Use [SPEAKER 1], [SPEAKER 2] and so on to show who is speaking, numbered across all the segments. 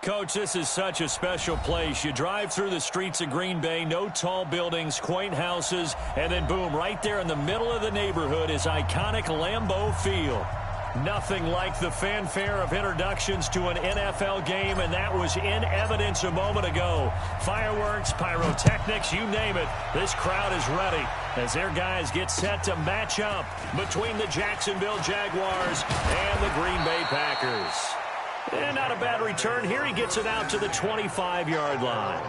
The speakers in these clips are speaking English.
[SPEAKER 1] Coach, this is such a special place. You drive through the streets of Green Bay, no tall buildings, quaint houses, and then boom, right there in the middle of the neighborhood is iconic Lambeau Field. Nothing like the fanfare of introductions to an NFL game, and that was in evidence a moment ago. Fireworks, pyrotechnics, you name it. This crowd is ready as their guys get set to match up between the Jacksonville Jaguars and the Green Bay Packers. And not a bad return here. He gets it out to the 25-yard line.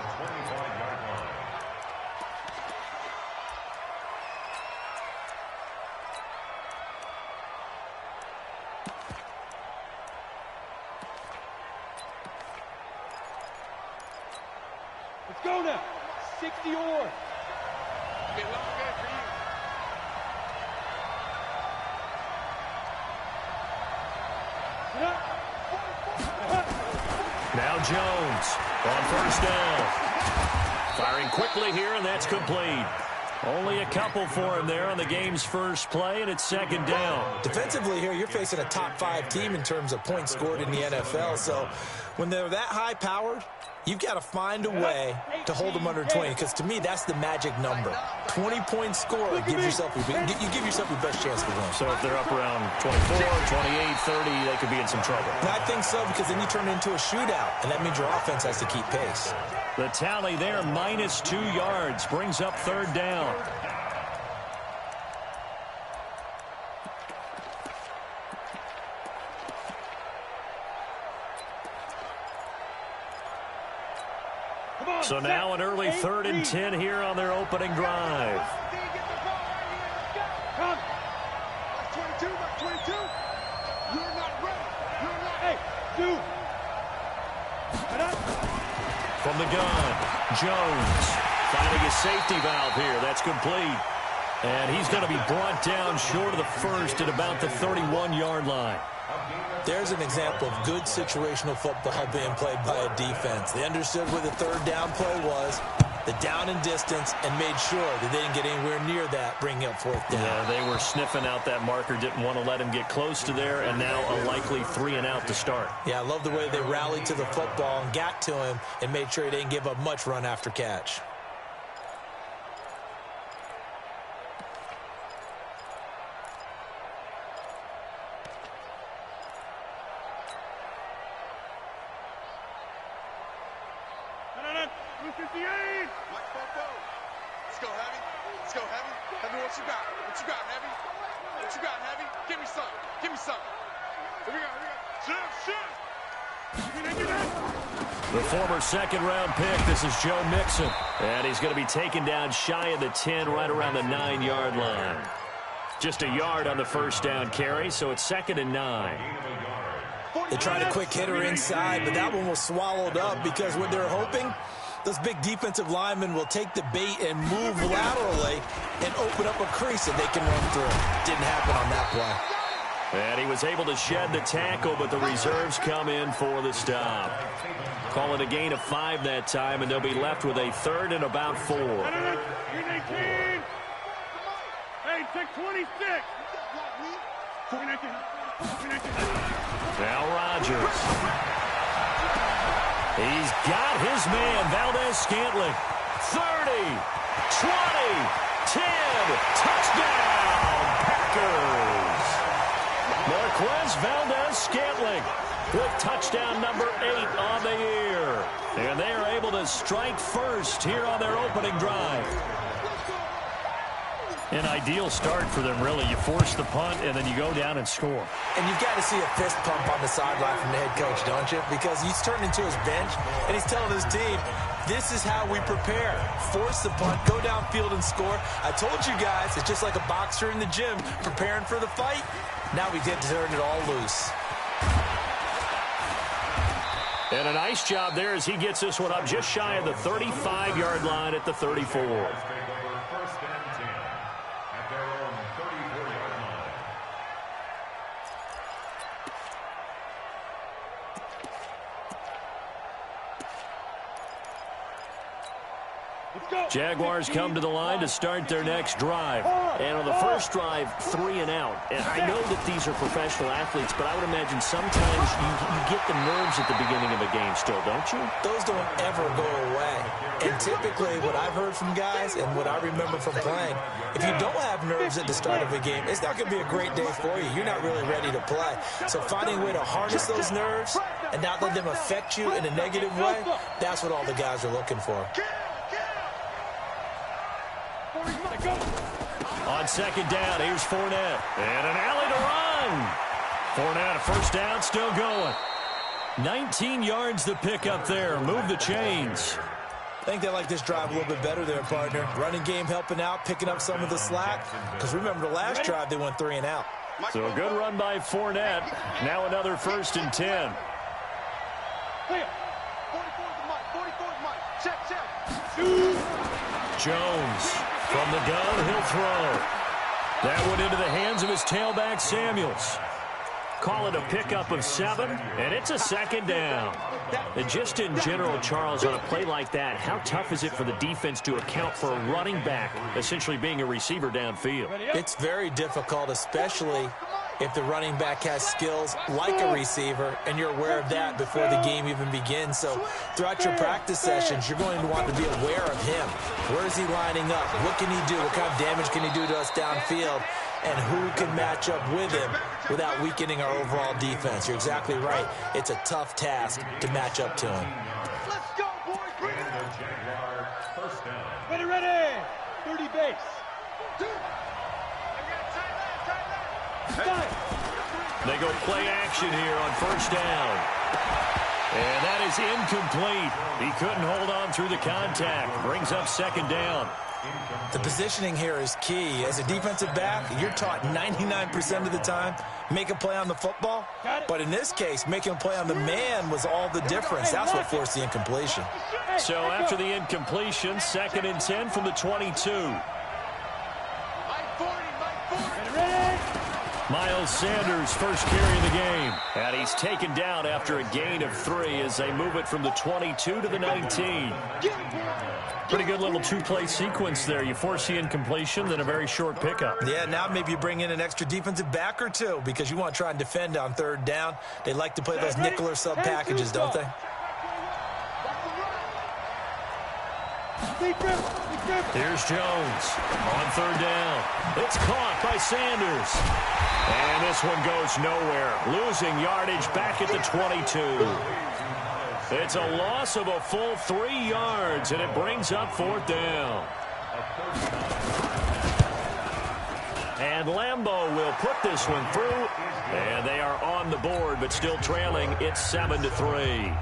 [SPEAKER 2] Let's go now. 60 or.
[SPEAKER 3] Get long game for you.
[SPEAKER 1] Now Jones on first down. Firing quickly here, and that's complete. Only a couple for him there on the game's first play, and it's second down.
[SPEAKER 4] Defensively here, you're facing a top-5 team in terms of points scored in the NFL. So when they're that high-powered, you've got to find a way to hold them under 20, because to me, that's the magic number. 20-point score, you give yourself your best chance to win.
[SPEAKER 1] So if they're up around 24, 28, 30, they could be in some trouble.
[SPEAKER 4] And I think so, because then you turn it into a shootout, and that means your offense has to keep pace.
[SPEAKER 1] The tally there, -2 yards, brings up third down. So now an early 3rd and 10 here on their opening drive.
[SPEAKER 2] Come.
[SPEAKER 3] 22, 22. You're not ready. You're not.
[SPEAKER 2] Hey, dude.
[SPEAKER 1] From the gun, Jones finding his safety valve here. That's complete. And he's going to be brought down short of the first at about the 31-yard line.
[SPEAKER 4] There's an example of good situational football being played by a defense. They understood where the third down play was, the down and distance, and made sure that they didn't get anywhere near that, bringing up fourth down.
[SPEAKER 1] Yeah, they were sniffing out that marker, didn't want to let him get close to there, and now a likely 3-and-out to start.
[SPEAKER 4] Yeah, I love the way they rallied to the football and got to him and made sure he didn't give up much run after catch.
[SPEAKER 3] Let's go, Heavy. Let's go, Heavy. Heavy, what you got? What you got, Heavy? What you got, Heavy? Give me some. Give me some. Here we go. Shoot.
[SPEAKER 1] The former second-round pick, this is Joe Mixon. And he's going to be taken down shy of the 10, right around the 9-yard line. Just a yard on the first down carry, so it's 2nd and 9.
[SPEAKER 4] They tried a quick hitter inside, but that one was swallowed up because what they're hoping, those big defensive linemen will take the bait and move laterally and open up a crease that they can run through. Didn't happen on that play.
[SPEAKER 1] And he was able to shed the tackle, but the reserves come in for the stop. Call it a gain of 5 that time, and they'll be left with a 3rd and about 4.
[SPEAKER 2] Hey, take 26.
[SPEAKER 1] Now Rodgers. He's got his man, Valdez-Scantling. 30, 20, 10, touchdown, Packers. Marquez Valdez-Scantling with touchdown number 8 on the year. And they are able to strike first here on their opening drive. An ideal start for them, really. You force the punt, and then you go down and score.
[SPEAKER 4] And you've got to see a fist pump on the sideline from the head coach, don't you? Because he's turned into his bench, and he's telling his team, this is how we prepare. Force the punt, go downfield and score. I told you guys, it's just like a boxer in the gym preparing for the fight. Now we get to turn it all loose.
[SPEAKER 1] And a nice job there as he gets this one up just shy of the 35-yard line at the 34. Jaguars come to the line to start their next drive.
[SPEAKER 5] And on the first drive, 3 and out. And I know that these are professional athletes, but I would imagine sometimes you get the nerves at the beginning of a game still, don't you?
[SPEAKER 4] Those don't ever go away. And typically what I've heard from guys and what I remember from playing, if you don't have nerves at the start of a game, it's not going to be a great day for you. You're not really ready to play. So finding a way to harness those nerves and not let them affect you in a negative way, that's what all the guys are looking for.
[SPEAKER 1] On second down, here's Fournette. And an alley to run. Fournette, a first down, still going. 19 yards to pick up there. Move the chains.
[SPEAKER 4] I think they like this drive a little bit better there, partner. Running game helping out, picking up some of the slack. Because remember, the last drive, they went 3 and out.
[SPEAKER 1] So a good run by Fournette. Now another 1st and 10. Jones from the gun, he'll throw. That went into the hands of his tailback, Samuels. Call it a pickup of 7, and it's a 2nd down. And just in general, Charles, on a play like that, how tough is it for the defense to account for a running back essentially being a receiver downfield?
[SPEAKER 4] It's very difficult, especially if the running back has skills like a receiver, and you're aware of that before the game even begins. So throughout your practice sessions, you're going to want to be aware of him. Where is he lining up? What can he do? What kind of damage can he do to us downfield? And who can match up with him without weakening our overall defense? You're exactly right. It's a tough task to match up to him.
[SPEAKER 2] Let's go, boys. Ready. 30 base.
[SPEAKER 1] They go play action here on 1st down. And that is incomplete. He couldn't hold on through the contact. Brings up 2nd down.
[SPEAKER 4] The positioning here is key. As a defensive back, you're taught 99% of the time, make a play on the football. But in this case, making a play on the man was all the difference. That's what forced the incompletion.
[SPEAKER 1] So after the incompletion, 2nd and 10 from the 22. Miles Sanders, first carry of the game. And he's taken down after a gain of 3 as they move it from the 22 to the 19. Pretty good little 2-play sequence there. You force the incompletion, then a very short pickup.
[SPEAKER 4] Yeah, now maybe you bring in an extra defensive back or 2 because you want to try and defend on 3rd down. They like to play those nickel or sub packages, don't they?
[SPEAKER 1] Here's Jones on 3rd down. It's caught by Sanders. And this one goes nowhere. Losing yardage back at the 22. It's a loss of a full 3 yards, and it brings up 4th down. And Lambeau will put this one through. And they are on the board, but still trailing. It's 7-3.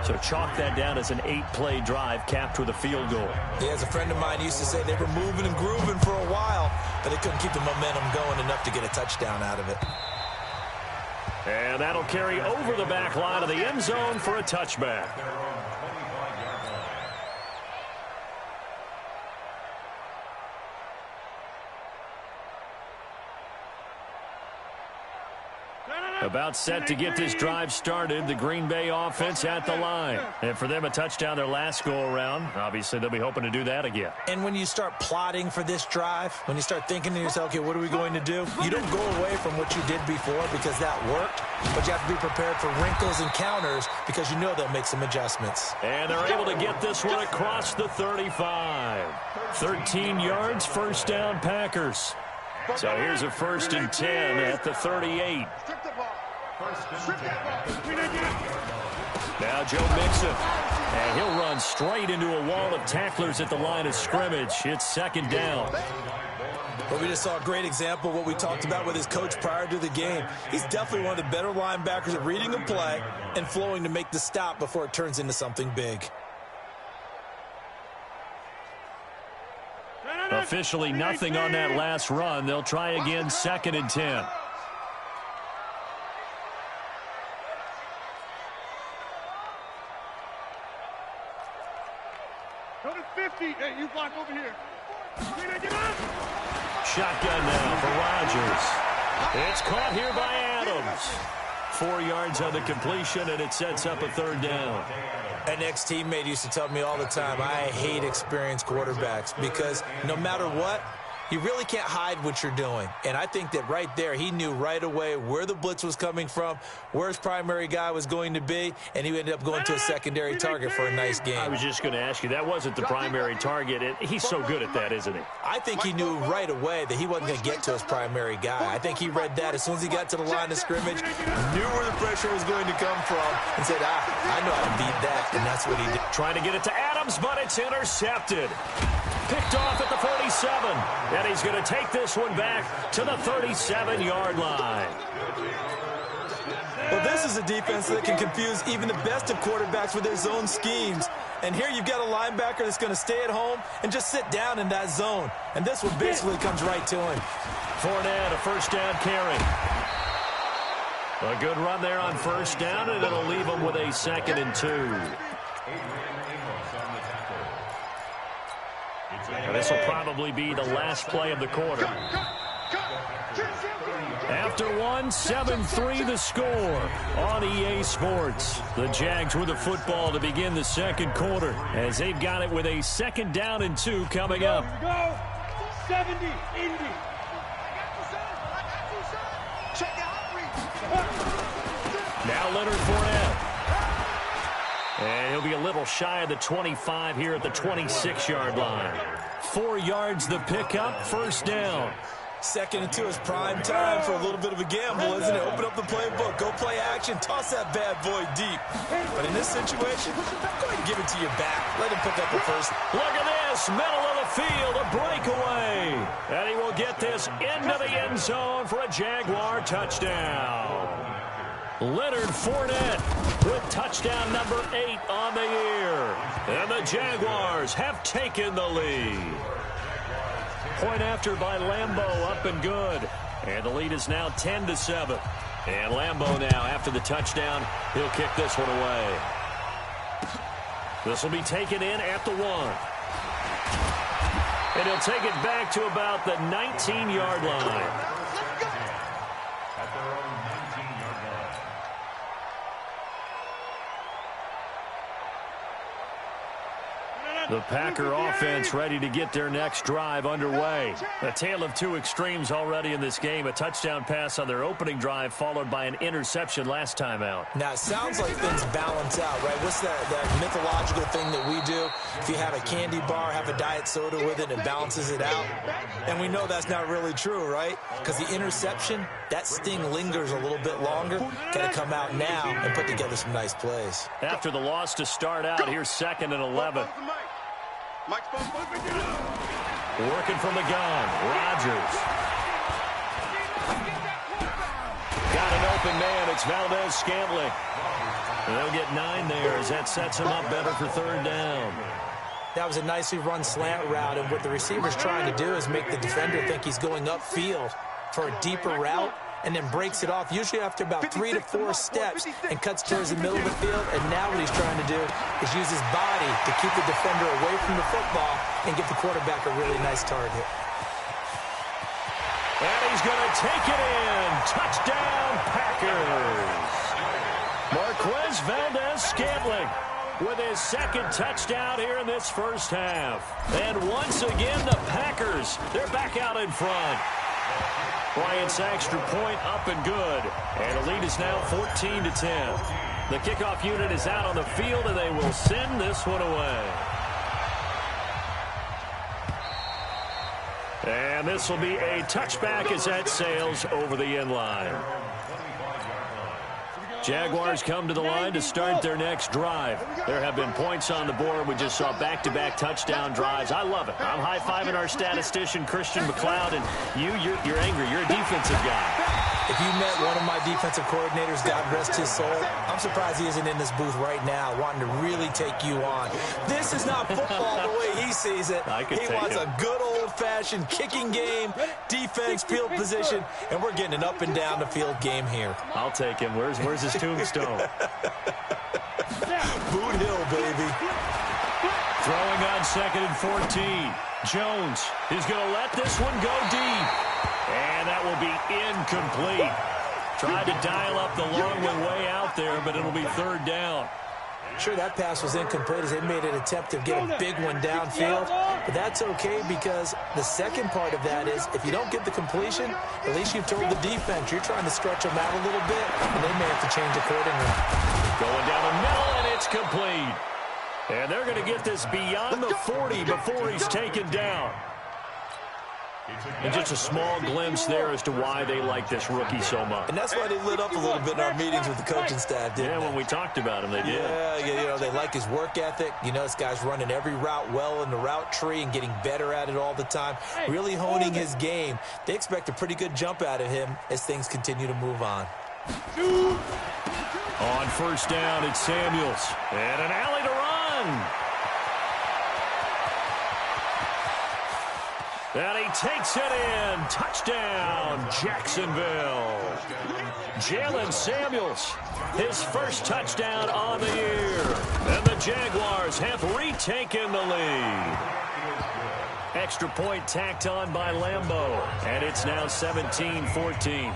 [SPEAKER 1] So chalk that down as an 8-play drive capped with a field goal.
[SPEAKER 4] Yeah, as a friend of mine used to say, they were moving and grooving for a while, but they couldn't keep the momentum going enough to get a touchdown out of it.
[SPEAKER 1] And that'll carry over the back line of the end zone for a touchback. About set to get this drive started, the Green Bay offense at the line. And for them, a touchdown their last go-around. Obviously, they'll be hoping to do that again.
[SPEAKER 4] And when you start plotting for this drive, when you start thinking to yourself, okay, what are we going to do? You don't go away from what you did before because that worked, but you have to be prepared for wrinkles and counters because you know they'll make some adjustments.
[SPEAKER 1] And they're able to get this one across the 35. 13 yards, first down, Packers. So here's a 1st and 10 at the 38. Now Joe Mixon. And he'll run straight into a wall of tacklers at the line of scrimmage. It's 2nd down.
[SPEAKER 4] Well, we just saw a great example of what we talked about with his coach prior to the game. He's definitely one of the better linebackers at reading a play and flowing to make the stop before it turns into something big.
[SPEAKER 1] Officially nothing on that last run. They'll try again, 2nd and 10.
[SPEAKER 2] Go to 50. Hey, you block over here.
[SPEAKER 1] Shotgun now for Rodgers. It's caught here by Adams. 4 yards on the completion, and it sets up a 3rd down.
[SPEAKER 4] An ex-teammate used to tell me all the time, I hate experienced quarterbacks because no matter what, you really can't hide what you're doing. And I think that right there, he knew right away where the blitz was coming from, where his primary guy was going to be, and he ended up going to a secondary target for a nice game.
[SPEAKER 5] I was just going to ask you, that wasn't the primary target. He's so good at that, isn't he?
[SPEAKER 4] I think he knew right away that he wasn't going to get to his primary guy. I think he read that as soon as he got to the line of scrimmage, knew where the pressure was going to come from, and said, I know how to beat that, and that's what he did.
[SPEAKER 1] Trying to get it to Adams, but it's intercepted. Picked off at the 47. And he's going to take this one back to the 37-yard line.
[SPEAKER 6] Well, this is a defense that can confuse even the best of quarterbacks with their zone schemes. And here you've got a linebacker that's going to stay at home and just sit down in that zone. And this one basically comes right to him.
[SPEAKER 1] Fournette, a first down carry. A good run there on first down, and it'll leave him with a 2nd and 2. And this will probably be the last play of the quarter. After one, 7-3 the score on EA Sports. The Jags with the football to begin the second quarter as they've got it with a 2nd down and 2 coming up.
[SPEAKER 2] Here we go. 70, Indy.
[SPEAKER 1] Now Leonard Fournette. And he'll be a little shy of the 25 here at the 26-yard line. 4 yards the pickup, first down.
[SPEAKER 6] 2nd and 2 is prime time for a little bit of a gamble, isn't it? Open up the playbook, go play action, toss that bad boy deep. But in this situation, go ahead and give it to your back. Let him pick up the first.
[SPEAKER 1] Look at this, middle of the field, a breakaway. And he will get this into the end zone for a Jaguar touchdown. Leonard Fournette with touchdown number 8 on the year. And the Jaguars have taken the lead. Point after by Lambeau, up and good. And the lead is now 10-7. And Lambeau now, after the touchdown, he'll kick this one away. This will be taken in at the 1. And he'll take it back to about the 19-yard line. The Packer offense ready to get their next drive underway. A tale of two extremes already in this game. A touchdown pass on their opening drive followed by an interception last time out.
[SPEAKER 4] Now, it sounds like things balance out, right? What's that mythological thing that we do? If you have a candy bar, have a diet soda with it, it balances it out. And we know that's not really true, right? Because the interception, that sting lingers a little bit longer. Got to come out now and put together some nice plays.
[SPEAKER 1] After the loss to start out, here's 2nd and 11. Working from the gun, Rodgers. Got an open man, it's Valdez-Scantling. They'll get 9 there as that sets him up better for 3rd down.
[SPEAKER 4] That was a nicely run slant route, and what the receiver's trying to do is make the defender think he's going upfield for a deeper route, and then breaks it off, usually after about 3 to 4 steps, and cuts towards the middle of the field. And now what he's trying to do is use his body to keep the defender away from the football and give the quarterback a really nice target.
[SPEAKER 1] And he's going to take it in. Touchdown, Packers. Marquez Valdez-Scantling with his 2nd touchdown here in this first half. And once again, the Packers, they're back out in front. Bryant's extra point up and good. And the lead is now 14-10. The kickoff unit is out on the field, and they will send this one away. And this will be a touchback as that sails over the end line. Jaguars come to the line to start their next drive. There have been points on the board. We just saw back-to-back touchdown drives. I love it. I'm high-fiving our statistician, Christian McLeod, and you're angry. You're a defensive guy.
[SPEAKER 4] If you met one of my defensive coordinators, God rest his soul, I'm surprised he isn't in this booth right now wanting to really take you on. This is not football the way he sees it. He wants a good old-fashioned kicking game, defense, field position, and we're getting an up-and-down-the-field game here.
[SPEAKER 1] I'll take him. Where's his tombstone?
[SPEAKER 4] Boot Hill, baby.
[SPEAKER 1] Throwing on 2nd and 14. Jones is going to let this one go deep. And that will be incomplete. Tried to dial up the long one way out there, but it'll be 3rd down.
[SPEAKER 4] Sure, that pass was incomplete as they made an attempt to get a big one downfield, but that's okay because the second part of that is if you don't get the completion, at least you've told the defense you're trying to stretch them out a little bit, and they may have to change accordingly.
[SPEAKER 1] Going down the middle, and it's complete. And they're going to get this beyond the 40 before he's taken down. And just a small glimpse there as to why they like this rookie so much.
[SPEAKER 4] And that's why they lit up a little bit in our meetings with the coaching staff, didn't they?
[SPEAKER 1] When we talked about him, they did.
[SPEAKER 4] Yeah, you know, they like his work ethic. You know, this guy's running every route well in the route tree and getting better at it all the time, really honing his game. They expect a pretty good jump out of him as things continue to move on.
[SPEAKER 1] On first down, it's Samuels. And an alley to run. And he takes it in. Touchdown, Jacksonville. Jalen Samuels, his first touchdown on the year. And the Jaguars have retaken the lead. Extra point tacked on by Lambeau. And it's now 17-14.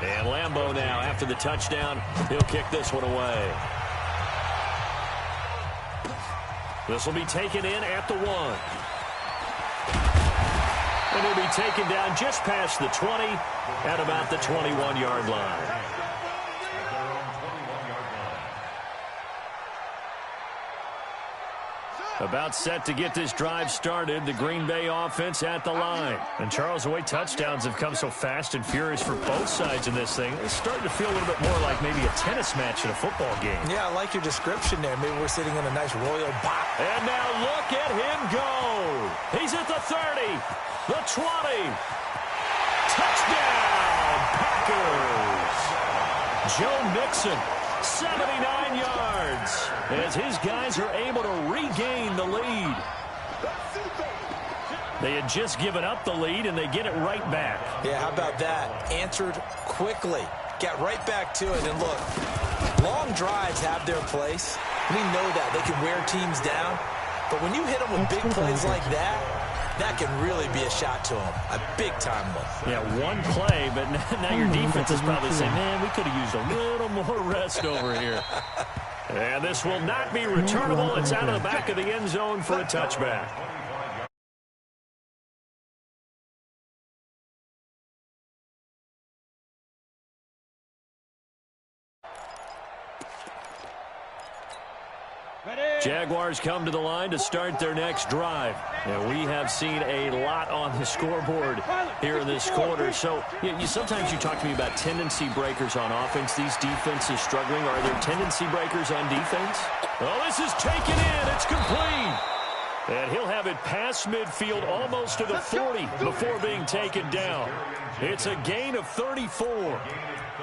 [SPEAKER 1] And Lambeau now, after the touchdown, he'll kick this one away. This will be taken in at the 1. And he'll be taken down just past the 20 at about the 21-yard line. About set to get this drive started, the Green Bay offense at the line. And Charles, the way touchdowns have come so fast and furious for both sides in this thing, it's starting to feel a little bit more like maybe a tennis match in a football game.
[SPEAKER 4] Yeah, I like your description there. Maybe we're sitting in a nice royal bop.
[SPEAKER 1] And now look at him go. He's at the 30, the 20. Touchdown, Packers. Joe Mixon, 79 yards, as his guys are able to regain the lead. They had just given up the lead, and they get it right back.
[SPEAKER 4] Yeah, how about that? Answered quickly. Got right back to it, and look, long drives have their place. We know that. They can wear teams down. But when you hit them with big plays like that, that can really be a shot to them. A big-time one.
[SPEAKER 1] Yeah, one play, but now your defense is probably saying, man, we could have used a little more rest over here. And this will not be returnable. It's out of the back of the end zone for a touchback. Jaguars come to the line to start their next drive. And we have seen a lot on the scoreboard here in this quarter. So sometimes you talk to me about tendency breakers on offense. These defenses struggling. Are there tendency breakers on defense? Oh, this is taken in. It's complete. And he'll have it past midfield almost to the 40 before being taken down. It's a gain of 34.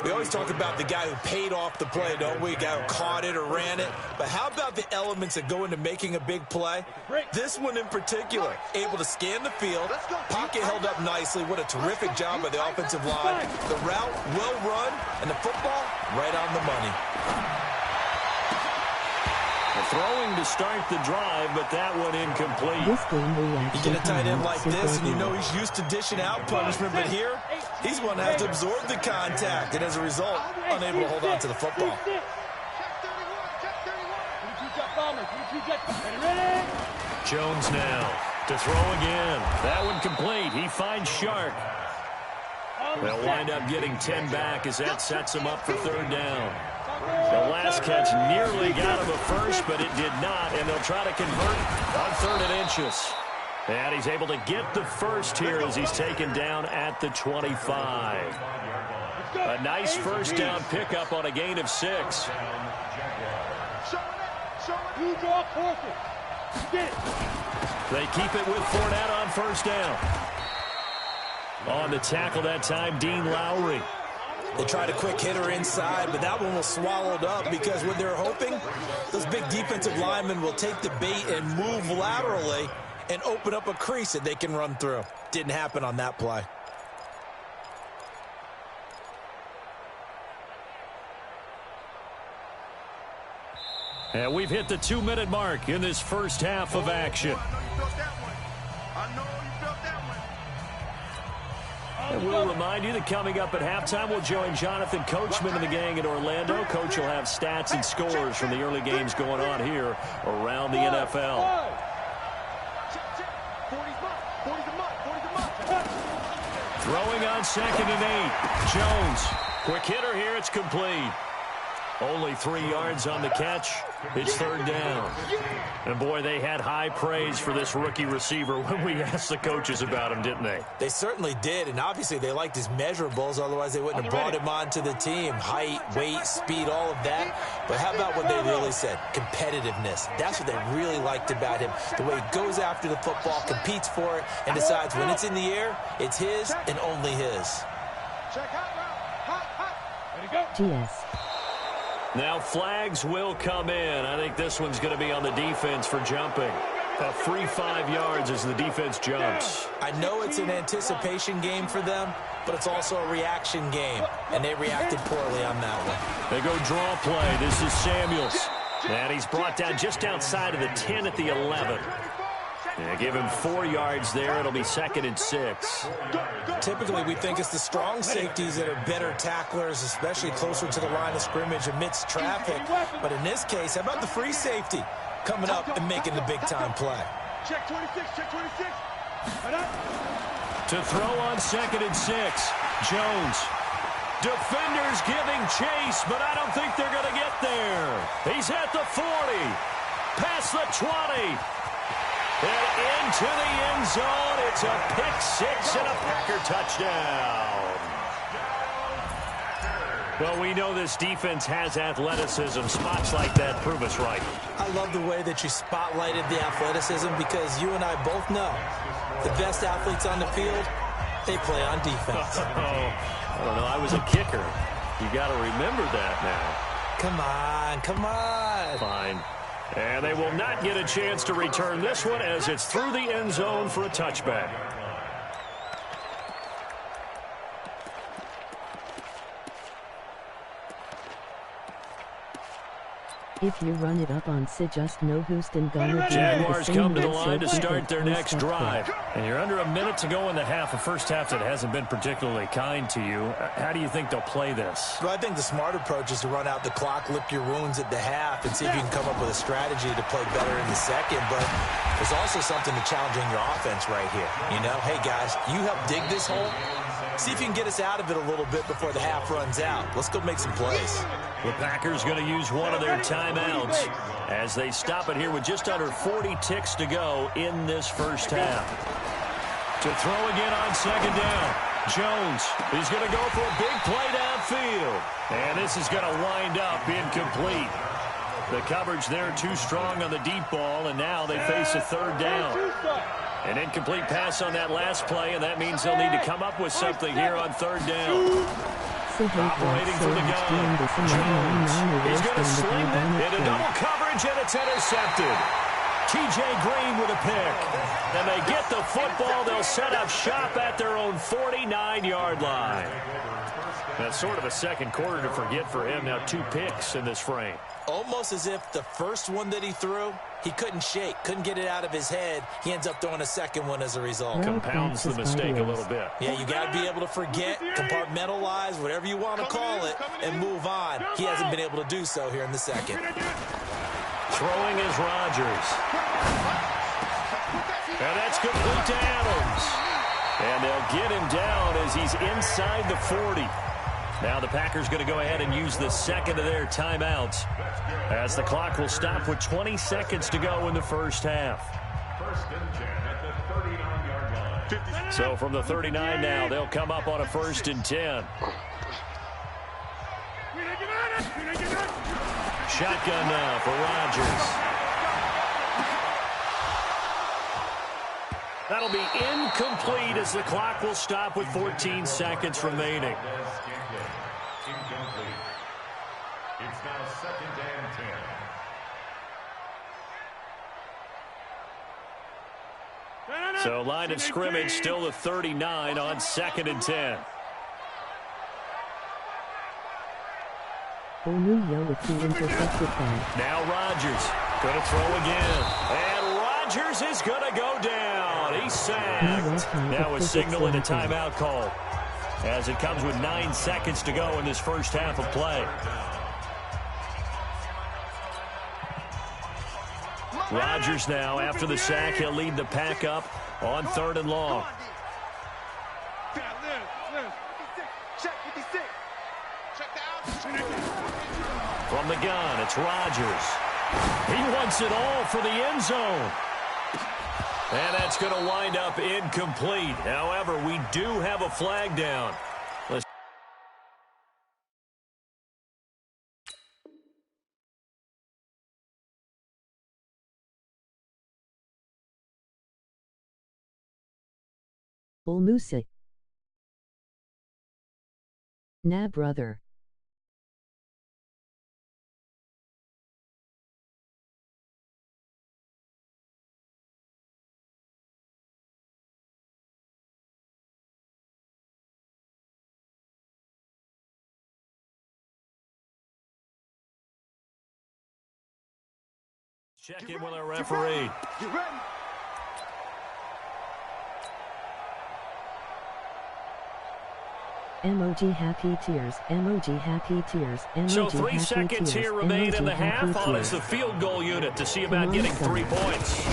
[SPEAKER 4] We always talk about the guy who paid off the play, don't we? The guy who caught it or ran it. But how about the elements that go into making a big play? This one in particular, able to scan the field, pocket held up nicely. What a terrific job by the offensive line. The route, well run, and the football, right on the money.
[SPEAKER 1] Throwing to start the drive, but that one incomplete.
[SPEAKER 4] You get a tight end like this, and you know he's used to dishing out punishment, but here, he's going to have to absorb the contact, and as a result, unable to hold on to the football.
[SPEAKER 1] Jones now to throw again. That one complete. He finds Shark. They'll wind up getting 10 back as that sets him up for third down. The last catch nearly got him a first, but it did not, and they'll try to convert on 3rd and inches. And he's able to get the first here as he's taken down at the 25. A nice first down pickup on a gain of 6. They keep it with Fournette on first down. On the tackle that time, Dean Lowry.
[SPEAKER 4] They tried a quick hitter inside, but that one was swallowed up because what they're hoping, those big defensive linemen will take the bait and move laterally and open up a crease that they can run through. Didn't happen on that play.
[SPEAKER 1] And we've hit the 2-minute mark in this first half of action. And we'll remind you that coming up at halftime, we'll join Jonathan Coachman and the gang in Orlando. Coach will have stats and scores from the early games going on here around the NFL. Throwing on 2nd and 8. Jones. Quick hitter here. It's complete. Only 3 yards on the catch. It's 3rd down. And, boy, they had high praise for this rookie receiver when we asked the coaches about him, didn't they?
[SPEAKER 4] They certainly did, and obviously they liked his measurables. Otherwise, they wouldn't have brought him onto the team. Height, weight, speed, all of that. But how about what they really said? Competitiveness. That's what they really liked about him. The way he goes after the football, competes for it, and decides when it's in the air, it's his and only his.
[SPEAKER 7] GS.
[SPEAKER 1] Now flags will come in. I think this one's going to be on the defense for jumping. A free 5 yards as the defense jumps.
[SPEAKER 4] I know it's an anticipation game for them, but it's also a reaction game, and they reacted poorly on that one.
[SPEAKER 1] They go draw play. This is Samuels. And he's brought down just outside of the 10 at the 11. Yeah, give him 4 yards there. It'll be 2nd and 6.
[SPEAKER 4] Typically, we think it's the strong safeties that are better tacklers, especially closer to the line of scrimmage amidst traffic. But in this case, how about the free safety coming up and making the big-time play?
[SPEAKER 2] Check 26, check 26.
[SPEAKER 1] To throw on 2nd and 6. Jones. Defenders giving chase, but I don't think they're going to get there. He's at the 40. Past the 20. And into the end zone. It's a pick 6 and a Packer touchdown. Well, we know this defense has athleticism. Spots like that prove us right.
[SPEAKER 4] I love the way that you spotlighted the athleticism because you and I both know the best athletes on the field, they play on defense.
[SPEAKER 1] I don't know. I was a kicker. You got to remember that now.
[SPEAKER 4] Come on, come on.
[SPEAKER 1] Fine. And they will not get a chance to return this one as it's through the end zone for a touchback.
[SPEAKER 7] If you run it up on Sid, just know Houston gonna do
[SPEAKER 1] Jaguars come to the line to
[SPEAKER 7] so
[SPEAKER 1] start their next drive.
[SPEAKER 7] quick.
[SPEAKER 1] And you're under a minute to go in the half. A first half that hasn't been particularly kind to you. How do you think they'll play this?
[SPEAKER 4] Well, I think the smart approach is to run out the clock, lick your wounds at the half, and see if you can come up with a strategy to play better in the second. But there's also something to challenging your offense right here. You know, hey, guys, you help dig this hole. See if you can get us out of it a little bit before the half runs out. Let's go make some plays.
[SPEAKER 1] The Packers going to use one of their timeouts as they stop it here with just under 40 ticks to go in this first half. To throw again on 2nd down. Jones is going to go for a big play downfield. And this is going to wind up incomplete. The coverage there too strong on the deep ball, and now they face a 3rd down. An incomplete pass on that last play, and that means they'll need to come up with something here on 3rd down. Operating from the gun. Jones. He's going to sling it into double coverage, and it's intercepted. T.J. Green with a pick. And they get the football. They'll set up shop at their own 49-yard line. That's sort of a second quarter to forget for him. Now 2 picks in this frame.
[SPEAKER 4] Almost as if the first one that he threw, he couldn't shake, couldn't get it out of his head. He ends up throwing a second one as a result.
[SPEAKER 1] Compounds the mistake a little bit.
[SPEAKER 4] Yeah, you got to be able to forget, compartmentalize, whatever you want to call it, and move on. He hasn't been able to do so here in the second.
[SPEAKER 1] Throwing is Rodgers. And that's complete to Adams. And they'll get him down as he's inside the 40. Now the Packers going to go ahead and use the second of their timeouts as the clock will stop with 20 seconds to go in the first half. So from the 39 now, they'll come up on a 1st and 10. Shotgun now for Rodgers. That'll be incomplete as the clock will stop with 14 seconds remaining.
[SPEAKER 8] Incomplete. It's now 2nd and 10.
[SPEAKER 1] So line of scrimmage still the 39 on 2nd and 10.
[SPEAKER 7] O'Neal with the intercepted pass.
[SPEAKER 1] Now Rodgers going to throw again. And right Rodgers is going to go down. He's sacked. Now a signal and a timeout call, as it comes with 9 seconds to go in this first half of play. Rodgers now, after the sack, he'll lead the pack up on 3rd and long. From the gun, it's Rodgers. He wants it all for the end zone. And that's going to wind up incomplete. However, we do have a flag down.
[SPEAKER 7] Bull Moose. Nah, brother.
[SPEAKER 1] Check in with our referee.
[SPEAKER 2] Get ready.
[SPEAKER 7] Emoji happy tears. Emoji happy tears. Emoji
[SPEAKER 1] So 3
[SPEAKER 7] happy
[SPEAKER 1] seconds
[SPEAKER 7] tears.
[SPEAKER 1] here remain in the
[SPEAKER 7] Emoji
[SPEAKER 1] half. On
[SPEAKER 7] tears.
[SPEAKER 1] is the field goal unit to see about getting 3 points.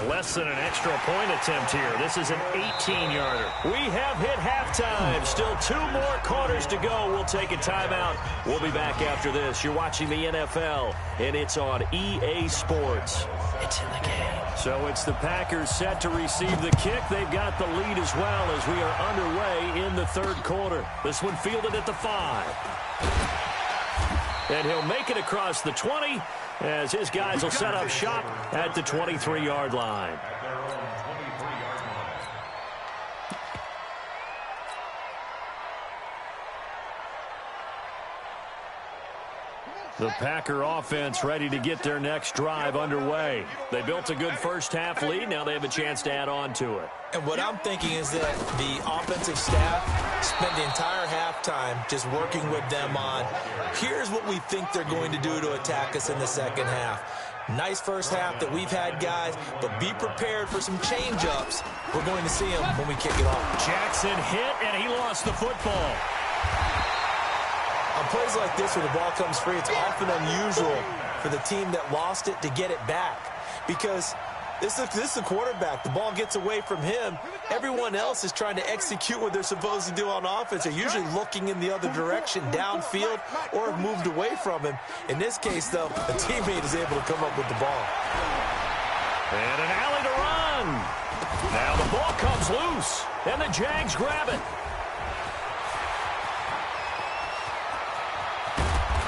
[SPEAKER 1] Less than an extra point attempt here. This is an 18-yarder. We have hit halftime. Still 2 more quarters to go. We'll take a timeout. We'll be back after this. You're watching the NFL, and it's on EA Sports. It's in the game. So it's the Packers set to receive the kick. They've got the lead as well as we are underway in the 3rd quarter. This one fielded at the 5. And he'll make it across the 20 as his guys will set up shop at the 23-yard line. The Packer offense ready to get their next drive underway. They built a good first half lead. Now they have a chance to add on to it.
[SPEAKER 4] And what I'm thinking is that the offensive staff spent the entire halftime just working with them on, here's what we think they're going to do to attack us in the second half. Nice first half that we've had, guys, but be prepared for some change-ups. We're going to see them when we kick it off.
[SPEAKER 1] Jackson hit, and he lost the football.
[SPEAKER 4] On plays like this where the ball comes free, it's often unusual for the team that lost it to get it back, because this is the quarterback. The ball gets away from him. Everyone else is trying to execute what they're supposed to do on offense. They're usually looking in the other direction, downfield, or have moved away from him. In this case, though, a teammate is able to come up with the ball.
[SPEAKER 1] And an alley to run. Now the ball comes loose, and the Jags grab it.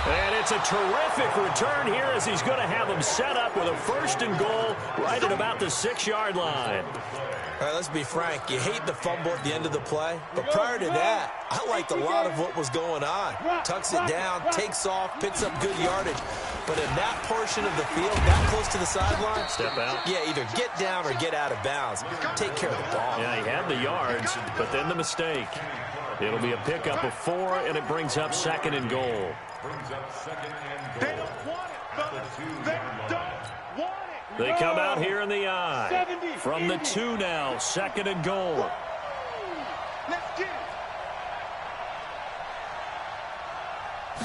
[SPEAKER 1] And it's a terrific return here as he's going to have them set up with a 1st and goal right at about the 6-yard line.
[SPEAKER 4] All right, let's be frank. You hate the fumble at the end of the play, but prior to that, I liked a lot of what was going on. Tucks it down, takes off, picks up good yardage. But in that portion of the field, that close to the sideline,
[SPEAKER 1] step out.
[SPEAKER 4] Yeah, either get down or get out of bounds. Take care of the ball.
[SPEAKER 1] Yeah, he had the yards, but then the mistake. It'll be a pickup of 4, and it brings up 2nd and goal.
[SPEAKER 2] They don't want it, fellas. They don't want it.
[SPEAKER 1] They come out here in the eye. From the 2 now, 2nd and goal.
[SPEAKER 2] Let's get it.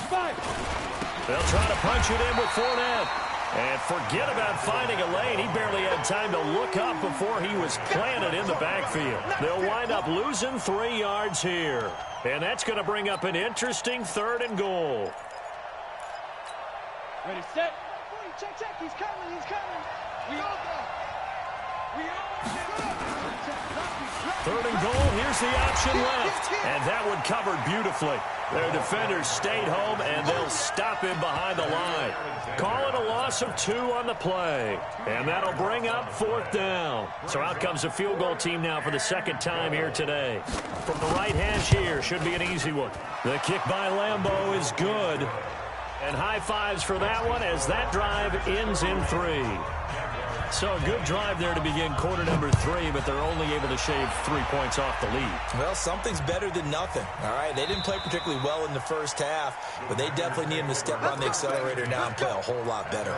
[SPEAKER 2] 5.
[SPEAKER 1] They'll try to punch it in with Fournette. And forget about finding a lane. He barely had time to look up before he was planted in the backfield. They'll wind up losing 3 yards here. And that's going to bring up an interesting 3rd and goal.
[SPEAKER 2] Ready, set. Check, check. He's coming. He's coming. We all go. We all go.
[SPEAKER 1] 3rd and goal. Here's the option left. And that one covered beautifully. Their defenders stayed home, and they'll stop him behind the line. Call it a loss of 2 on the play. And that'll bring up 4th down. So out comes the field goal team now for the 2nd time here today. From the right hash here, should be an easy one. The kick by Lambeau is good. And high fives for that one as that drive ends in 3. So a good drive there to begin quarter number 3, but they're only able to shave 3 points off the lead.
[SPEAKER 4] Well, something's better than nothing, all right? They didn't play particularly well in the first half, but they definitely need them to step on the accelerator now and play a whole lot better.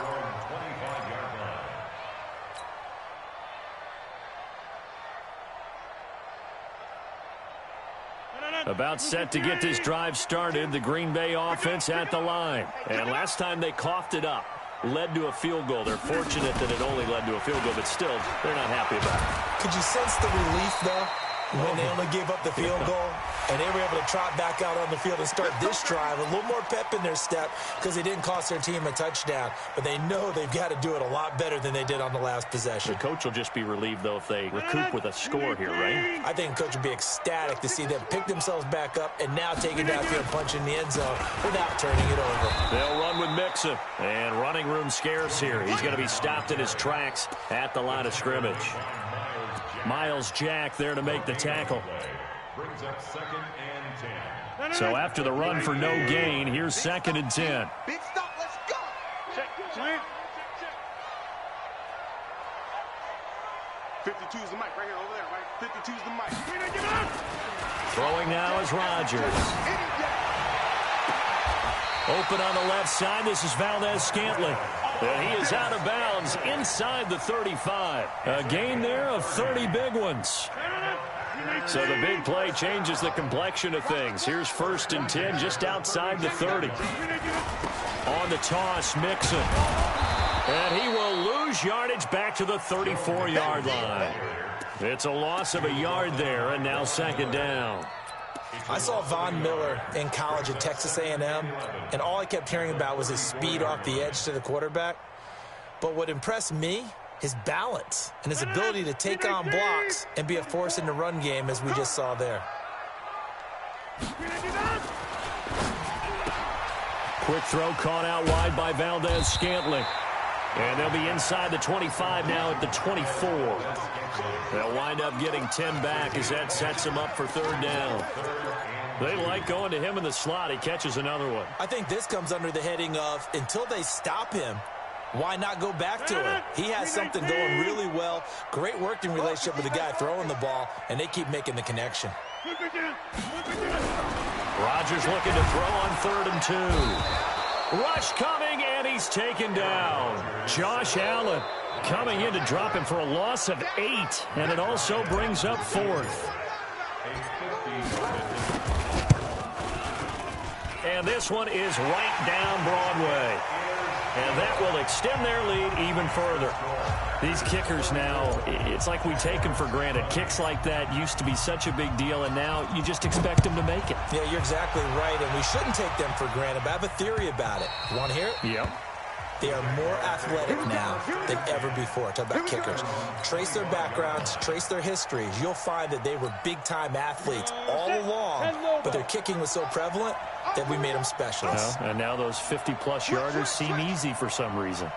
[SPEAKER 1] About set to get this drive started, the Green Bay offense at the line. And last time they coughed it up, led to a field goal. They're fortunate that it only led to a field goal, but still, they're not happy about it.
[SPEAKER 4] Could you sense the relief, though, when they only gave up the field goal? And they were able to trot back out on the field and start this drive. A little more pep in their step because they didn't cost their team a touchdown. But they know they've got to do it a lot better than they did on the last possession.
[SPEAKER 5] The coach will just be relieved, though, if they recoup with a score here, right?
[SPEAKER 4] I think the coach would be ecstatic to see them pick themselves back up and now take it downfield and punch in the end zone without turning it over.
[SPEAKER 1] They'll run with Mixon. And running room scarce here. He's going to be stopped in his tracks at the line of scrimmage. Myles Jack there to make the tackle.
[SPEAKER 8] Brings up 2nd and 10.
[SPEAKER 1] So after the run for no gain, here's 2nd and 10.
[SPEAKER 2] Big stop, let's go. Check, check.
[SPEAKER 3] 52 is the mic right here, over there, right? 52 is the mic.
[SPEAKER 1] Throwing now is Rodgers. Open on the left side. This is Valdez-Scantling. And he is out of bounds inside the 35. A gain there of 30 big ones. So the big play changes the complexion of things. Here's 1st and 10 just outside the 30. On the toss, Mixon. And he will lose yardage back to the 34-yard line. It's a loss of a yard there, and now 2nd down.
[SPEAKER 4] I saw Von Miller in college at Texas A&M, and all I kept hearing about was his speed off the edge to the quarterback. But what impressed me, his balance and his ability to take on blocks and be a force in the run game, as we just saw there.
[SPEAKER 1] Quick throw caught out wide by Valdez-Scantling. And they'll be inside the 25 now at the 24. They'll wind up getting 10 back as that sets them up for 3rd down. They like going to him in the slot. He catches another one.
[SPEAKER 4] I think this comes under the heading of, until they stop him, why not go back to him? He has something going really well. Great working relationship with the guy throwing the ball, and they keep making the connection.
[SPEAKER 1] Rodgers looking to throw on 3rd and 2. Rush coming, and he's taken down. Josh Allen coming in to drop him for a loss of 8, and it also brings up 4th. And this one is right down Broadway. And that will extend their lead even further. These kickers now, it's like we take them for granted. Kicks like that used to be such a big deal, and now you just expect them to make it.
[SPEAKER 4] Yeah, you're exactly right, and we shouldn't take them for granted, but I have a theory about it. You want to hear it?
[SPEAKER 1] Yep.
[SPEAKER 4] They are more athletic now than ever before. Talk about kickers. Trace their backgrounds, trace their histories. You'll find that they were big-time athletes all along, but their kicking was so prevalent that we made them specialists.
[SPEAKER 1] Well, and now those 50-plus yarders seem easy for some reason.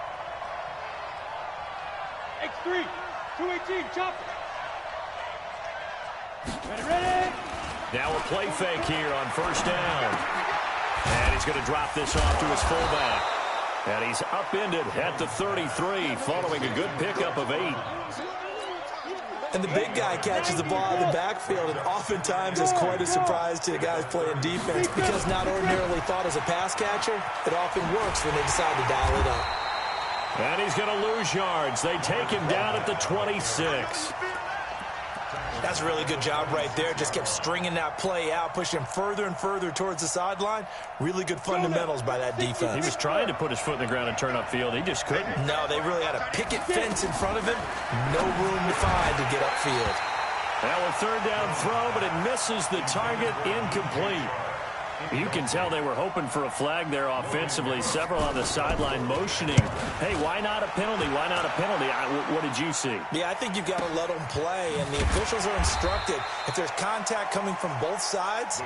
[SPEAKER 2] X3, 218, chop. Ready.
[SPEAKER 1] Now a play fake here on 1st down. And he's going to drop this off to his fullback. And he's upended at the 33 following a good pickup of 8.
[SPEAKER 4] And the big guy catches the ball out of the backfield, and oftentimes it's quite a surprise to the guys playing defense because not ordinarily thought as a pass catcher, it often works when they decide to dial it up.
[SPEAKER 1] And he's going to lose yards. They take him down at the 26.
[SPEAKER 4] That's a really good job right there. Just kept stringing that play out, pushing him further and further towards the sideline. Really good fundamentals by that defense.
[SPEAKER 1] He was trying to put his foot in the ground and turn upfield. He just couldn't.
[SPEAKER 4] No, they really had a picket fence in front of him. No room to find to get upfield.
[SPEAKER 1] Now a 3rd down throw, but it misses the target, incomplete. You can tell they were hoping for a flag there offensively. Several on the sideline motioning. Hey, why not a penalty? Why not a penalty? What did you see?
[SPEAKER 4] Yeah, I think you've got to let them play, and the officials are instructed. If there's contact coming from both sides,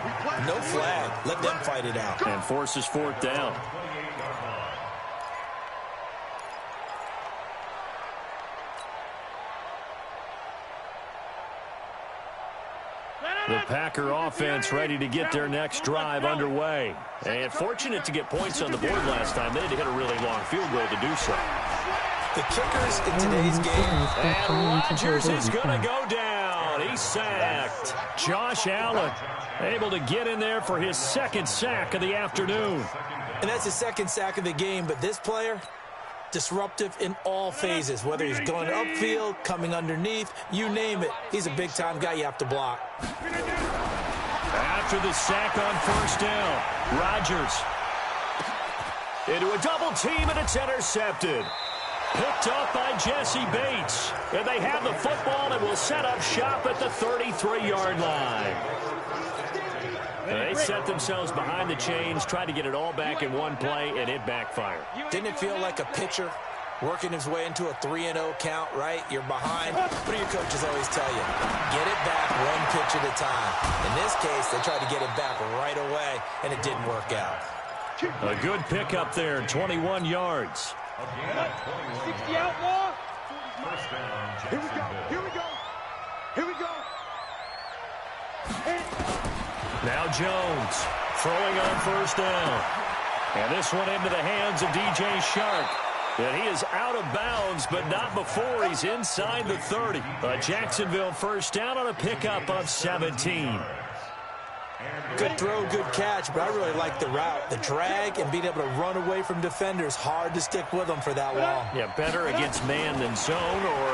[SPEAKER 4] no flag. Let them fight it out.
[SPEAKER 1] And forces 4th down. The Packer offense ready to get their next drive underway. And fortunate to get points on the board last time. They had to hit a really long field goal to do so.
[SPEAKER 4] The kickers in today's game.
[SPEAKER 1] And Rodgers is going to go down. He's sacked. Josh Allen able to get in there for his 2nd sack of the afternoon.
[SPEAKER 4] And that's his 2nd sack of the game, but this player, disruptive in all phases, whether he's going upfield, coming underneath, you name it. He's a big-time guy you have to block.
[SPEAKER 1] After the sack on first down, Rodgers into a double team, and it's intercepted. Picked up by Jesse Bates. And they have the football and will set up shop at the 33-yard line. They set themselves behind the chains, tried to get it all back in one play, and it backfired.
[SPEAKER 4] Didn't it feel like a pitcher working his way into a 3-0 count, right? You're behind. What do your coaches always tell you? Get it back one pitch at a time. In this case, they tried to get it back right away, and it didn't work out.
[SPEAKER 1] A good pickup there, 21 yards.
[SPEAKER 2] 60 out more. Here we go. Here we go. Here we go.
[SPEAKER 1] Now Jones throwing on first down. And this one into the hands of DJ Shark. And he is out of bounds, but not before he's inside the 30. A Jacksonville first down on a pickup of 17.
[SPEAKER 4] Good throw, good catch, but I really like the route. The drag and being able to run away from defenders, hard to stick with them for that long.
[SPEAKER 1] Yeah, better against man than zone, or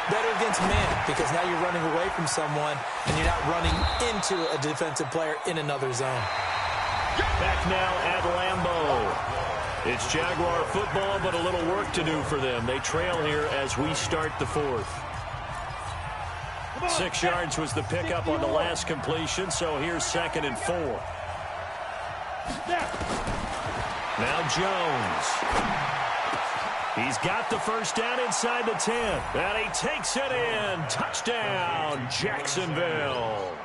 [SPEAKER 4] better against man, because now you're running away from someone and you're not running into a defensive player in another zone.
[SPEAKER 1] Back now at Lambeau. It's Jaguar football, but a little work to do for them. They trail here as we start the fourth. 6 yards was the pickup on the last completion, so here's 2nd and 4. Now Jones. He's got the first down inside the 10. And he takes it in. Touchdown, Jacksonville.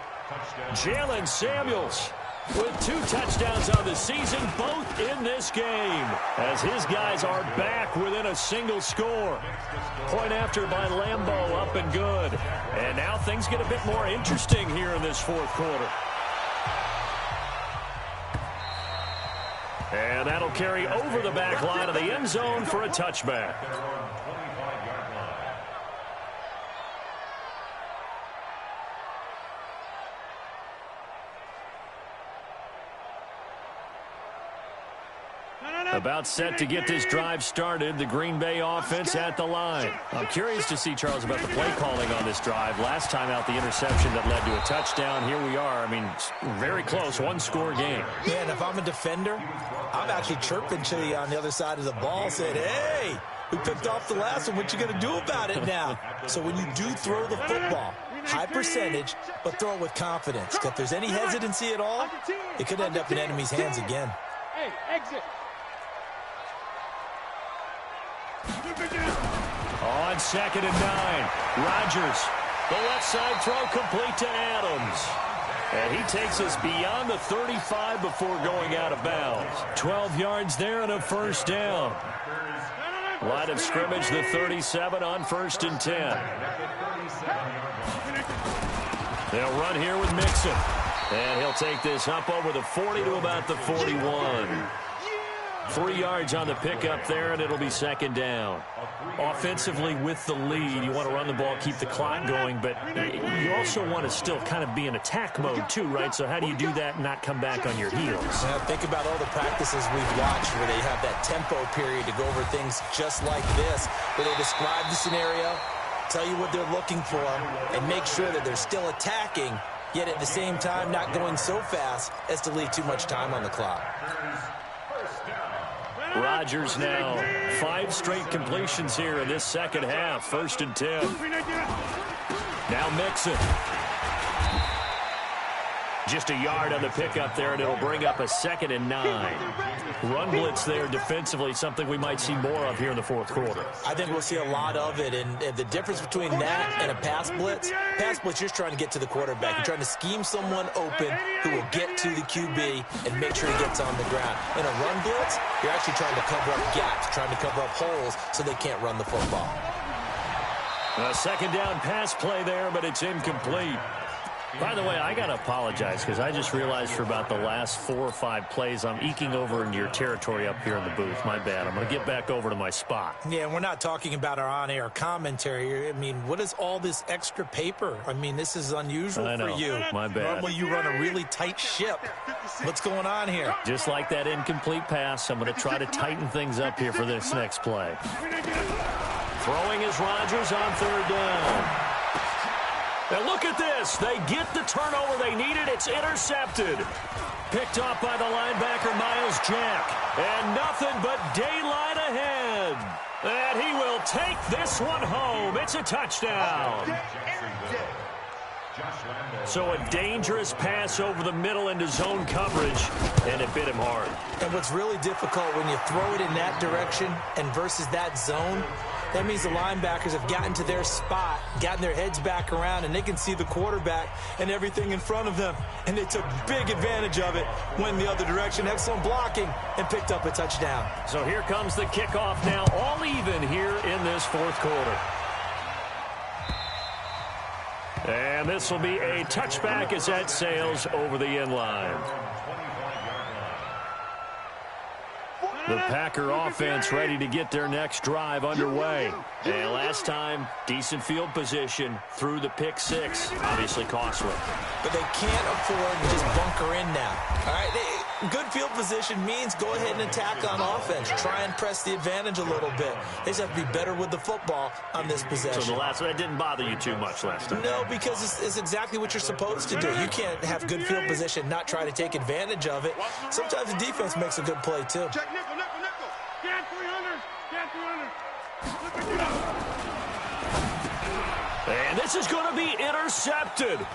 [SPEAKER 1] Jalen Samuels with 2 touchdowns on the season, both in this game, as his guys are back within a single score. Point after by Lambeau, up and good. And now things get a bit more interesting here in this fourth quarter. And that'll carry over the back line of the end zone for a touchback. About set to get this drive started, the Green Bay offense at the line. I'm curious to see, Charles, about the play calling on this drive. Last time out, the interception that led to a touchdown. Here we are. I mean, very close, one-score game.
[SPEAKER 4] Yeah, and if I'm a defender, I'm actually chirping to you on the other side of the ball, saying, hey, we picked off the last one. What you going to do about it now? So when you do throw the football, high percentage, but throw it with confidence. If there's any hesitancy at all, it could end up in enemy's hands again.
[SPEAKER 2] Hey, exit.
[SPEAKER 1] On 2nd and 9, Rodgers. The left side throw complete to Adams. And he takes us beyond the 35 before going out of bounds. 12 yards there and a first down. Line of scrimmage, the 37 on 1st and 10. They'll run here with Mixon. And he'll take this up over the 40 to about the 41. 3 yards on the pickup there, and it'll be 2nd down. Offensively with the lead, you want to run the ball, keep the clock going, but you also want to still kind of be in attack mode too, right? So how do you do that and not come back on your heels?
[SPEAKER 4] Now, think about all the practices we've watched where they have that tempo period to go over things just like this, where they describe the scenario, tell you what they're looking for, and make sure that they're still attacking, yet at the same time not going so fast as to leave too much time on the clock.
[SPEAKER 1] Rodgers now 5 straight completions here in this second half. 1st and 10. Now Mixon. Just a yard on the pickup there, and it'll bring up a 2nd and 9. Run blitz there defensively, something we might see more of here in the fourth quarter.
[SPEAKER 4] I think we'll see a lot of it, and the difference between that and a pass blitz, you're just trying to get to the quarterback. You're trying to scheme someone open who will get to the QB and make sure he gets on the ground. In a run blitz, you're actually trying to cover up gaps, trying to cover up holes so they can't run the football.
[SPEAKER 1] A 2nd down pass play there, but it's incomplete. By the way, I got to apologize because I just realized for about the last 4 or 5 plays, I'm eking over into your territory up here in the booth. My bad. I'm going to get back over to my spot.
[SPEAKER 4] Yeah, we're not talking about our on-air commentary. I mean, what is all this extra paper? I mean, this is unusual for you.
[SPEAKER 1] My bad.
[SPEAKER 4] Normally you run a really tight ship. What's going on here?
[SPEAKER 1] Just like that incomplete pass, I'm going to try to tighten things up here for this next play. Throwing is Rodgers on 3rd down. And look at this. They get the turnover they needed. It's intercepted. Picked off by the linebacker, Miles Jack. And nothing but daylight ahead. And he will take this one home. It's a touchdown. So a dangerous pass over the middle into zone coverage, and it bit him hard.
[SPEAKER 4] And what's really difficult when you throw it in that direction and versus that zone, that means the linebackers have gotten to their spot, gotten their heads back around, and they can see the quarterback and everything in front of them. And they took big advantage of it, went the other direction, excellent blocking, and picked up a touchdown.
[SPEAKER 1] So here comes the kickoff now, all even here in this fourth quarter. And this will be a touchback as that sails over the end line. The Packer offense ready to get their next drive underway. And last time, decent field position through the pick six. Obviously costly.
[SPEAKER 4] But they can't afford to just bunker in now. All right, good field position means go ahead and attack on offense. Try and press the advantage a little bit. They just have to be better with the football on this possession.
[SPEAKER 1] So the last one, that didn't bother you too much last time?
[SPEAKER 4] No, because it's exactly what you're supposed to do. You can't have good field position, not try to take advantage of it. Sometimes the defense makes a good play, too.
[SPEAKER 2] Check nickel, nickel, nickel. Get 300. Get 300.
[SPEAKER 1] And this is going to be intercepted.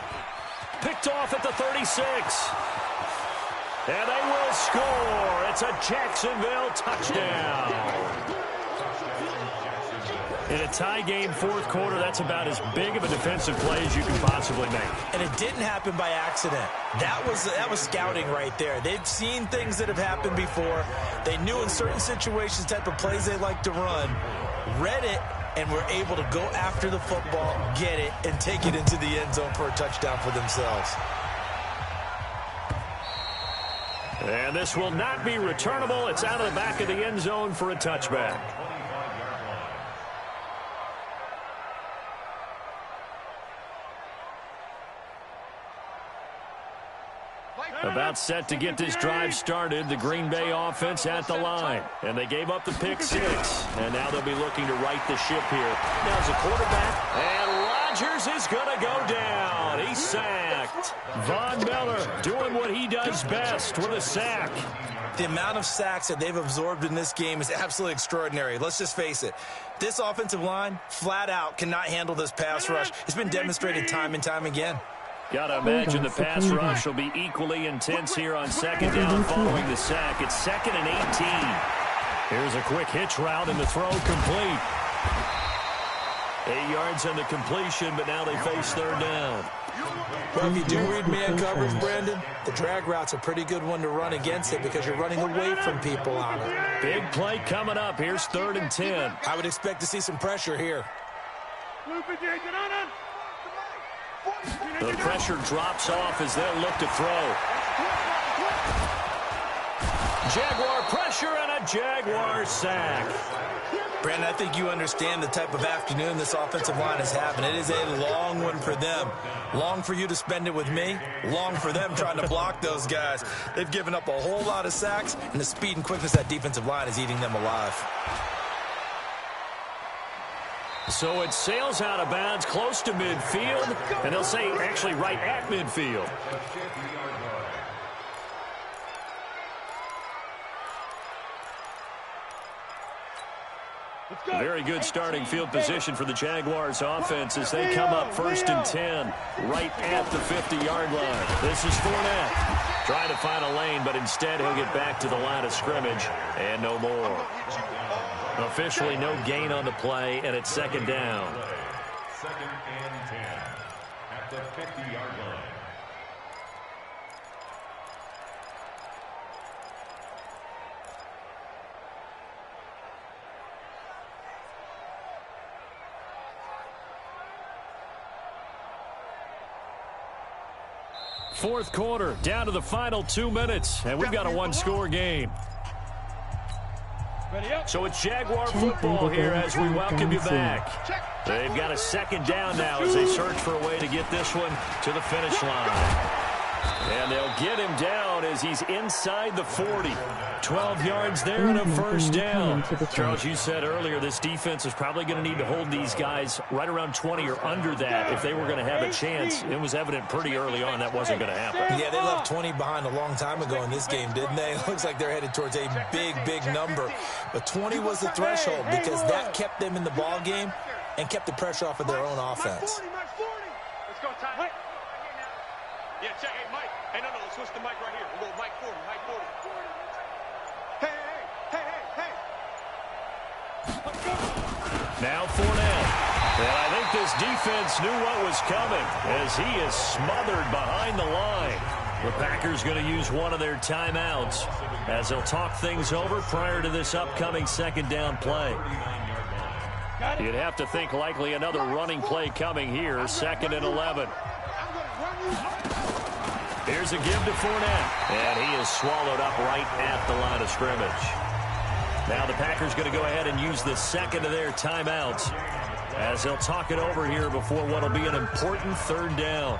[SPEAKER 1] Picked off at the 36. And they will score. It's a Jacksonville touchdown. In a tie game fourth quarter, that's about as big of a defensive play as you can possibly make.
[SPEAKER 4] And it didn't happen by accident. That was scouting right there. They've seen things that have happened before. They knew in certain situations the type of plays they like to run, read it, and were able to go after the football, get it, and take it into the end zone for a touchdown for themselves.
[SPEAKER 1] And this will not be returnable. It's out of the back of the end zone for a touchback. About set to get this drive started, the Green Bay offense at the line. And they gave up the pick six. And now they'll be looking to right the ship here. Now as a quarterback, and Rodgers is going to go down. He's sacked. Von Miller doing what he does best with a sack.
[SPEAKER 4] The amount of sacks that they've absorbed in this game is absolutely extraordinary. Let's just face it. This offensive line, flat out, cannot handle this pass rush. It's been demonstrated time and time again.
[SPEAKER 1] Got to imagine the pass rush will be equally intense here on second down following the sack. It's 2nd and 18. Here's a quick hitch route and the throw complete. 8 yards on the completion, but now they face third down.
[SPEAKER 4] Well, if you do read man coverage, Brandon, the drag route's a pretty good one to run against it because you're running away from people on it.
[SPEAKER 1] Big play coming up. Here's 3rd and 10.
[SPEAKER 4] I would expect to see some pressure here.
[SPEAKER 1] The pressure drops off as they'll look to throw. Jaguar pressure and a Jaguar sack.
[SPEAKER 4] Brandon, I think you understand the type of afternoon this offensive line is having. It is a long one for them. Long for you to spend it with me. Long for them trying to block those guys. They've given up a whole lot of sacks, and the speed and quickness of that defensive line is eating them alive.
[SPEAKER 1] So it sails out of bounds close to midfield, and they'll say actually right at midfield. Very good starting field position for the Jaguars offense as they come up 1st and 10 right at the 50-yard line. This is Fournette trying to find a lane, but instead he'll get back to the line of scrimmage and no more. Officially no gain on the play, and it's 2nd down.
[SPEAKER 8] 2nd and 10 at the 50-yard line.
[SPEAKER 1] Fourth quarter, down to the final 2 minutes, and we've got a one-score game. So it's Jaguar football here as we welcome you back. They've got a 2nd down now as they search for a way to get this one to the finish line. And they'll get him down as he's inside the 40. 12 yards there and a first down. Charles, you said earlier this defense is probably going to need to hold these guys right around 20 or under that if they were going to have a chance. It was evident pretty early on that wasn't going to happen.
[SPEAKER 6] Yeah, they left 20 behind a long time ago in this game, didn't they? It looks like they're headed towards a big, big number. But 20 was the threshold because that kept them in the ball game and kept the pressure off of their own offense.
[SPEAKER 3] Let's go, Ty. Yeah, check. Hey, Mike. Hey, no, let's switch the mic right here. We'll go Mike 40, Mike 40. Hey. Let's go.
[SPEAKER 1] Now Fournette. And I think this defense knew what was coming as he is smothered behind the line. The Packers going to use one of their timeouts as they'll talk things over prior to this upcoming second down play. You'd have to think likely another running play coming here, 2nd and 11. Here's a give to Fournette, and he is swallowed up right at the line of scrimmage. Now the Packers going to go ahead and use the second of their timeouts as they'll talk it over here before what will be an important third down.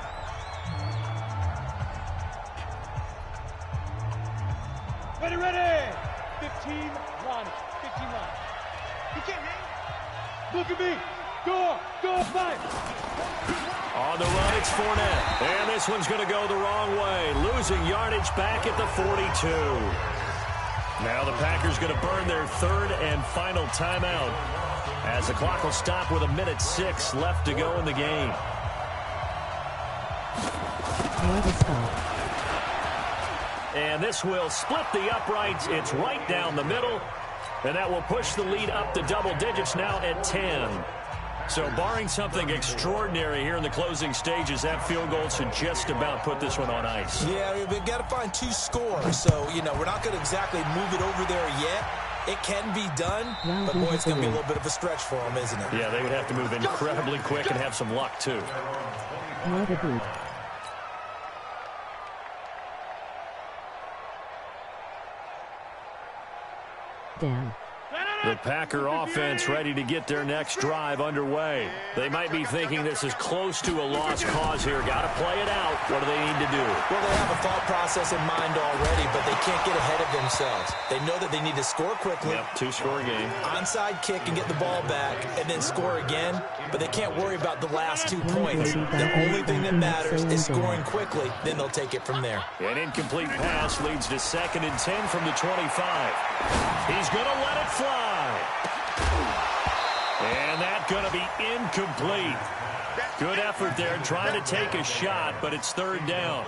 [SPEAKER 2] Ready. 15 line. 15 line. You can't hang. Look at me. Go, fight.
[SPEAKER 1] On the run, it's Fournette. And this one's going to go the wrong way. Losing yardage back at the 42. Now the Packers going to burn their third and final timeout as the clock will stop with 1:06 left to go in the game. And this will split the uprights. It's right down the middle. And that will push the lead up to double digits now at 10. So barring something extraordinary here in the closing stages, that field goal should just about put this one on ice.
[SPEAKER 6] Yeah, we've got to find 2 scores. So, we're not going to exactly move it over there yet. It can be done, but boy, it's going to be a little bit of a stretch for them, isn't it?
[SPEAKER 1] Yeah, they would have to move incredibly quick and have some luck, too.
[SPEAKER 7] Down.
[SPEAKER 1] The Packer offense ready to get their next drive underway. They might be thinking this is close to a lost cause here. Got to play it out. What do they need to do?
[SPEAKER 6] Well, they have a thought process in mind already, but they can't get ahead of themselves. They know that they need to score quickly.
[SPEAKER 1] Yep, 2-score game.
[SPEAKER 6] Onside kick and get the ball back and then score again, but they can't worry about the last 2 points. The only thing that matters is scoring quickly, then they'll take it from there.
[SPEAKER 1] An incomplete pass leads to 2nd and 10 from the 25. He's going to let it fly. And that's going to be incomplete. Good effort there trying to take a shot, but it's 3rd down.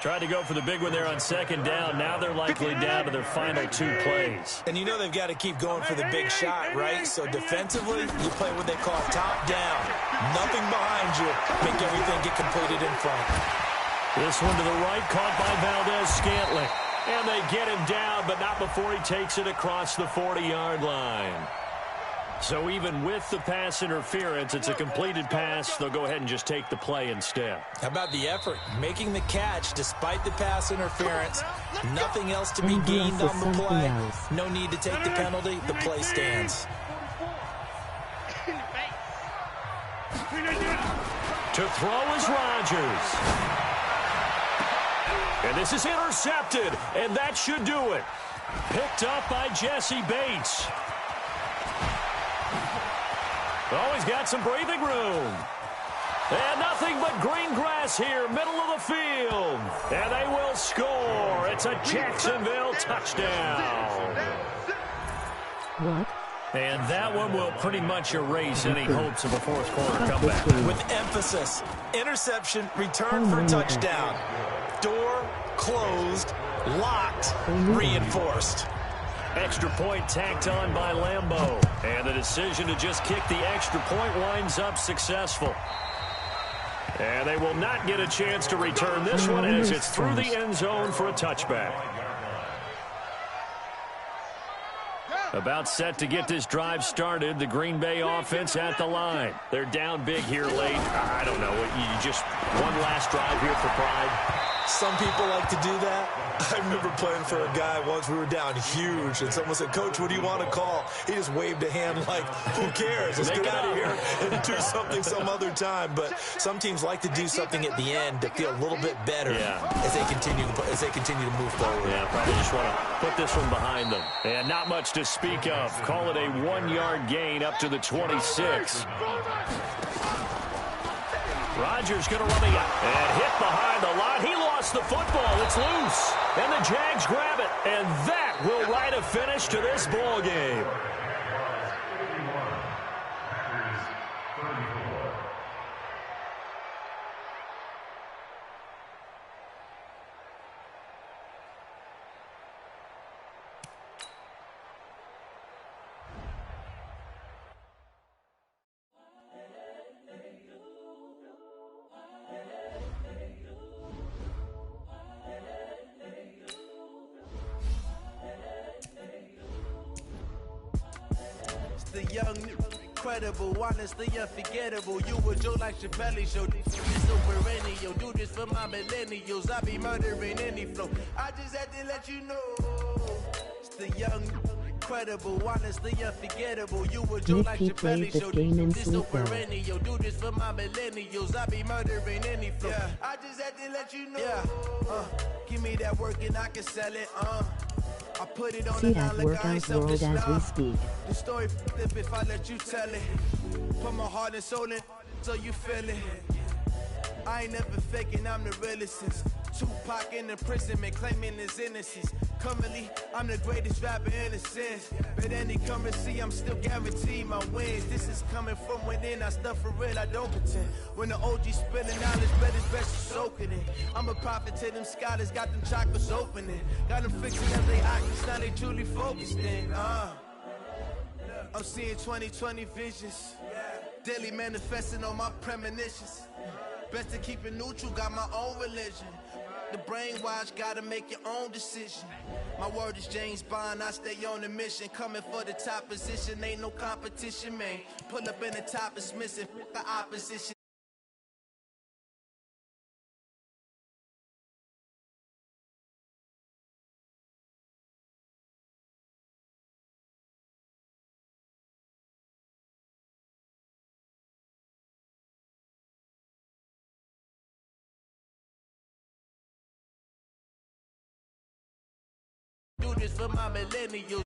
[SPEAKER 1] Tried to go for the big one there on 2nd down. Now they're likely down to their final 2 plays.
[SPEAKER 6] And they've got to keep going for the big shot, right? So defensively, you play what they call top down. Nothing behind you. Make everything get completed in front.
[SPEAKER 1] This one to the right, caught by Valdez-Scantling. And they get him down, but not before he takes it across the 40-yard line. So even with the pass interference, it's a completed pass. They'll go ahead and just take the play instead.
[SPEAKER 6] How about the effort? Making the catch despite the pass interference. Nothing else to be gained on the play. No need to take the penalty. The play stands.
[SPEAKER 1] To throw is Rodgers. And this is intercepted, and that should do it. Picked up by Jesse Bates. Oh, he's got some breathing room. And nothing but green grass here, middle of the field. And they will score. It's a Jacksonville touchdown.
[SPEAKER 7] What?
[SPEAKER 1] And that one will pretty much erase any hopes of a fourth-quarter comeback.
[SPEAKER 6] With emphasis, interception, return for touchdown. Door closed, locked, reinforced.
[SPEAKER 1] Extra point tacked on by Lambeau. And the decision to just kick the extra point winds up successful. And they will not get a chance to return this one as it's through the end zone for a touchback. About set to get this drive started, the Green Bay offense at the line. They're down big here late. I don't know. You just one last drive here for pride.
[SPEAKER 6] Some people like to do that. I remember playing for a guy once. We were down huge, and someone said, "Coach, what do you want to call?" He just waved a hand like, "Who cares? Let's get out of here." And or something some other time. But some teams like to do something at the end to feel a little bit better as they continue to move forward.
[SPEAKER 1] Yeah, probably just want to put this one behind them. And not much to speak of. Call it a 1-yard gain up to the 26. Rodgers going to run and hit behind the line. He lost the football. It's loose. And the Jags grab it. And that will write a finish to this ball game.
[SPEAKER 9] The young, incredible, honestly unforgettable. You a Joe like Chappelle show. This so perennial. Do this for my millennials. I be murdering any flow. I just had to let you know. It's the young, incredible, honestly unforgettable. You a Joe like Chappelle show. This so perennial. Do this for my millennials. I be murdering any flow. I just had to let you know. Give me that work and I can sell it. I put it on
[SPEAKER 7] See that workout world as we speak.
[SPEAKER 9] The story flip if I let you tell it. Put my heart and soul in so you feel it. I ain't never faking, I'm the realest since Tupac in the imprisonment claiming his innocence. Currently, I'm the greatest rapper in a sense. But any currency, I'm still guaranteed my wins. This is coming from within, I stuff for real, I don't pretend. When the OG spilling knowledge, bet it's best to soak it in. I'm a prophet to them scholars, got them chakras opening. Got them fixing up they eyes, now they truly focused in. I'm seeing 2020 visions. Daily manifesting on my premonitions. Best to keep it neutral, got my own religion. The brainwash, gotta make your own decision. My word is James Bond, I stay on the mission. Coming for the top position, ain't no competition, man. Pull up in the top, it's missing, the opposition. Do this for my millennials.